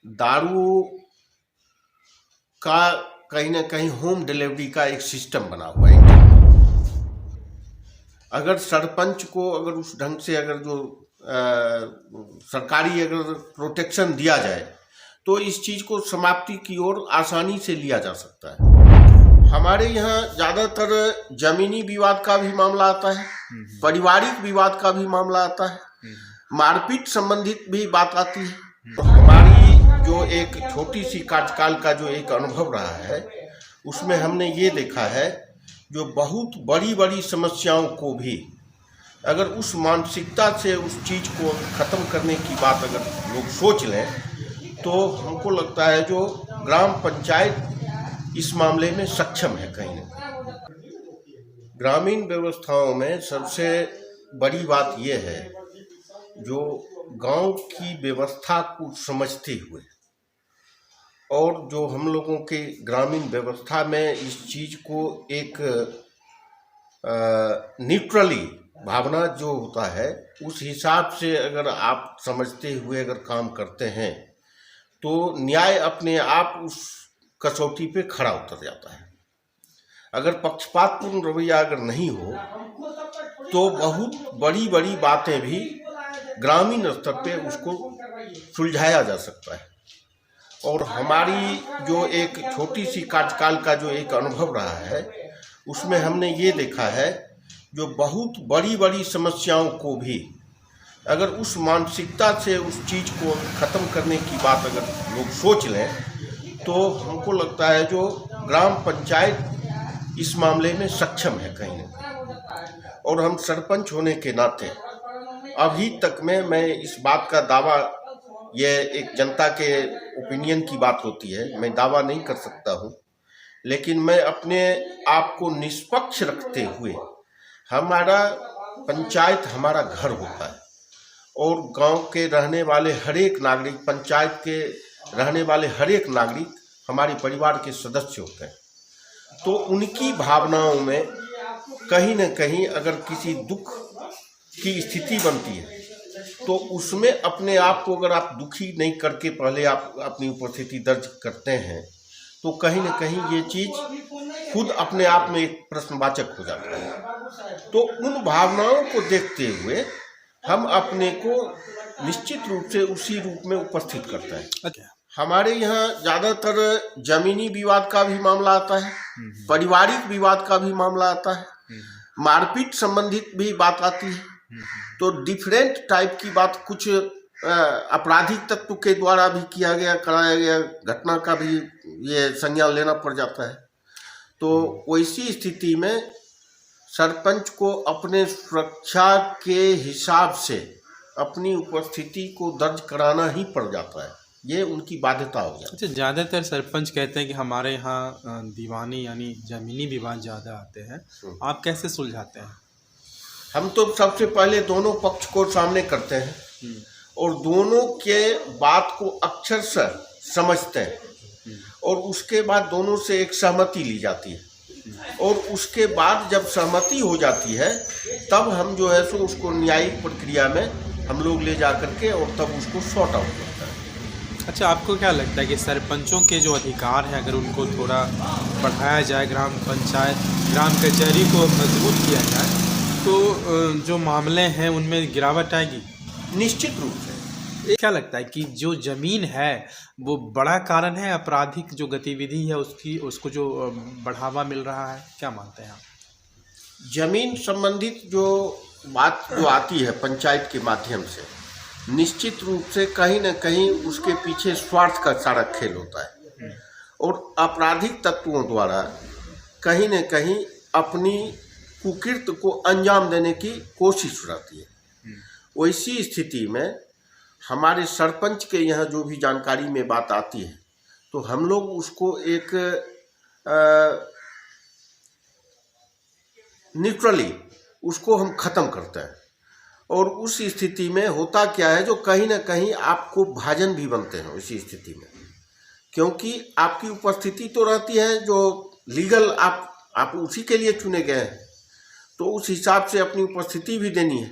दारू का कहीं ना कहीं होम डिलीवरी का एक सिस्टम बना हुआ है। अगर सरपंच को अगर उस ढंग से अगर जो सरकारी अगर प्रोटेक्शन दिया जाए तो इस चीज को समाप्ति की ओर आसानी से लिया जा सकता है। हमारे यहाँ ज्यादातर जमीनी विवाद का भी मामला आता है, पारिवारिक विवाद का भी मामला आता है, मारपीट संबंधित भी बात आती है। हमारी जो एक छोटी सी कार्यकाल का जो एक अनुभव रहा है उसमें हमने ये देखा है जो बहुत बड़ी बड़ी समस्याओं को भी अगर उस मानसिकता से उस चीज को खत्म करने की बात अगर लोग सोच लें तो हमको लगता है जो ग्राम पंचायत इस मामले में सक्षम है। कहीं ना कहीं ग्रामीण व्यवस्थाओं में सबसे बड़ी बात यह है जो गांव की व्यवस्था को समझते हुए और जो हम लोगों के ग्रामीण व्यवस्था में इस चीज को एक न्यूट्रली भावना जो होता है उस हिसाब से अगर आप समझते हुए अगर काम करते हैं तो न्याय अपने आप उस कसौटी पे खड़ा उतर जाता है। अगर पक्षपातपूर्ण रवैया अगर नहीं हो तो बहुत बड़ी बड़ी बातें भी ग्रामीण स्तर पे उसको सुलझाया जा सकता है। और हमारी जो एक छोटी सी कार्यकाल का जो एक अनुभव रहा है उसमें हमने ये देखा है जो बहुत बड़ी बड़ी समस्याओं को भी अगर उस मानसिकता से उस चीज को खत्म करने की बात अगर लोग सोच लें तो हमको लगता है जो ग्राम पंचायत इस मामले में सक्षम है कहीं ना कहीं। और हम सरपंच होने के नाते अभी तक में मैं इस बात का दावा, यह एक जनता के ओपिनियन की बात होती है, मैं दावा नहीं कर सकता हूँ, लेकिन मैं अपने आप को निष्पक्ष रखते हुए हमारा पंचायत हमारा घर होता है और गांव के रहने वाले हर एक नागरिक, पंचायत के रहने वाले हर एक नागरिक हमारे परिवार के सदस्य होते हैं। तो उनकी भावनाओं में कहीं न कहीं अगर किसी दुख की स्थिति बनती है तो उसमें अपने आप को अगर आप दुखी नहीं करके पहले आप अपनी उपस्थिति दर्ज करते हैं तो कहीं न कहीं ये चीज खुद अपने आप में एक प्रश्नवाचक हो जाता है। तो उन भावनाओं को देखते हुए हम अपने को निश्चित रूप से उसी रूप में उपस्थित करते हैं। हमारे यहाँ ज्यादातर जमीनी विवाद का भी मामला आता है, पारिवारिक विवाद का भी मामला आता है, मारपीट संबंधित भी बात आती है। तो डिफरेंट टाइप की बात कुछ आपराधिक तत्व के द्वारा भी किया गया कराया गया घटना का भी ये संज्ञान लेना पड़ जाता है। तो वैसी स्थिति में सरपंच को अपने सुरक्षा के हिसाब से अपनी उपस्थिति को दर्ज कराना ही पड़ जाता है, ये उनकी बाध्यता हो जाती है। अच्छा, ज़्यादातर सरपंच कहते हैं कि हमारे यहाँ दीवानी यानी ज़मीनी विवाद ज़्यादा आते हैं, आप कैसे सुलझाते हैं? हम तो सबसे पहले दोनों पक्ष को सामने करते हैं और दोनों के बात को अक्षर से समझते हैं और उसके बाद दोनों से एक सहमति ली जाती है और उसके बाद जब सहमति हो जाती है तब हम जो है सो उसको न्यायिक प्रक्रिया में हम लोग ले जा करके और तब उसको सॉर्ट आउट करते हैं। अच्छा, आपको क्या लगता है कि सरपंचों के जो अधिकार हैं अगर उनको थोड़ा बढ़ाया जाए, ग्राम पंचायत ग्राम कचहरी को मजबूत किया जाए तो जो मामले हैं उनमें गिरावट आएगी? निश्चित रूप से। क्या लगता है कि जो ज़मीन है वो बड़ा कारण है आपराधिक जो गतिविधि है उसको जो बढ़ावा मिल रहा है, क्या मानते हैं आप? जमीन संबंधित जो बात जो आती है पंचायत के माध्यम से निश्चित रूप से कहीं न कहीं उसके पीछे स्वार्थ का सारा खेल होता है और आपराधिक तत्वों द्वारा कहीं न कहीं अपनी कुकृत्य को अंजाम देने की कोशिश रहती है। वैसी स्थिति में हमारे सरपंच के यहाँ जो भी जानकारी में बात आती है तो हम लोग उसको एक न्यूट्रली उसको हम खत्म करते हैं। और उस स्थिति में होता क्या है जो कहीं ना कहीं आपको भाजन भी बनते हैं उसी स्थिति में, क्योंकि आपकी उपस्थिति तो रहती है जो लीगल आप उसी के लिए चुने गए हैं तो उस हिसाब से अपनी उपस्थिति भी देनी है।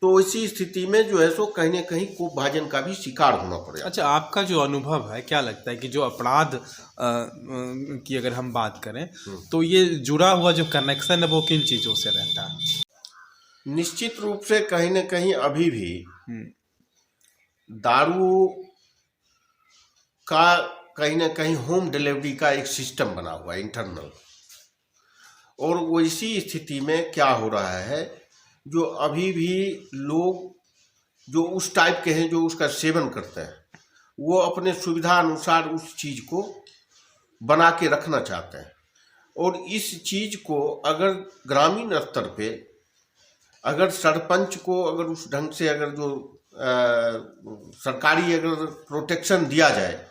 तो इसी स्थिति में जो है सो कहीं न कहीं कोपभाजन का भी शिकार होना पड़ेगा। अच्छा, आपका जो अनुभव है, क्या लगता है कि जो अपराध की अगर हम बात करें तो ये जुड़ा हुआ जो कनेक्शन है वो किन चीज़ों से रहता है? निश्चित रूप से कहीं न कहीं अभी भी दारू का कहीं न कहीं होम डिलीवरी का एक सिस्टम बना हुआ है इंटरनल, और वो इसी स्थिति में क्या हो रहा है, जो अभी भी लोग जो उस टाइप के हैं जो उसका सेवन करते हैं, वो अपने सुविधा अनुसार उस चीज़ को बना के रखना चाहते हैं। और इस चीज़ को अगर ग्रामीण स्तर पे अगर सरपंच को अगर उस ढंग से अगर जो सरकारी अगर प्रोटेक्शन दिया जाए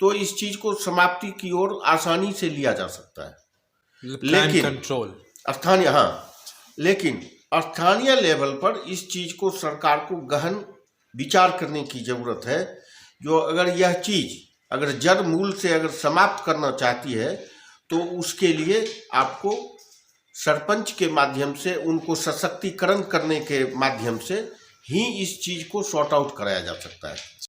तो इस चीज़ को समाप्ति की ओर आसानी से लिया जा सकता है। लेकिन कंट्रोल लेकिन स्थानीय लेवल पर इस चीज़ को सरकार को गहन विचार करने की ज़रूरत है। जो अगर यह चीज़ अगर जड़ मूल से अगर समाप्त करना चाहती है तो उसके लिए आपको सरपंच के माध्यम से उनको सशक्तिकरण करने के माध्यम से ही इस चीज़ को सॉर्ट आउट कराया जा सकता है।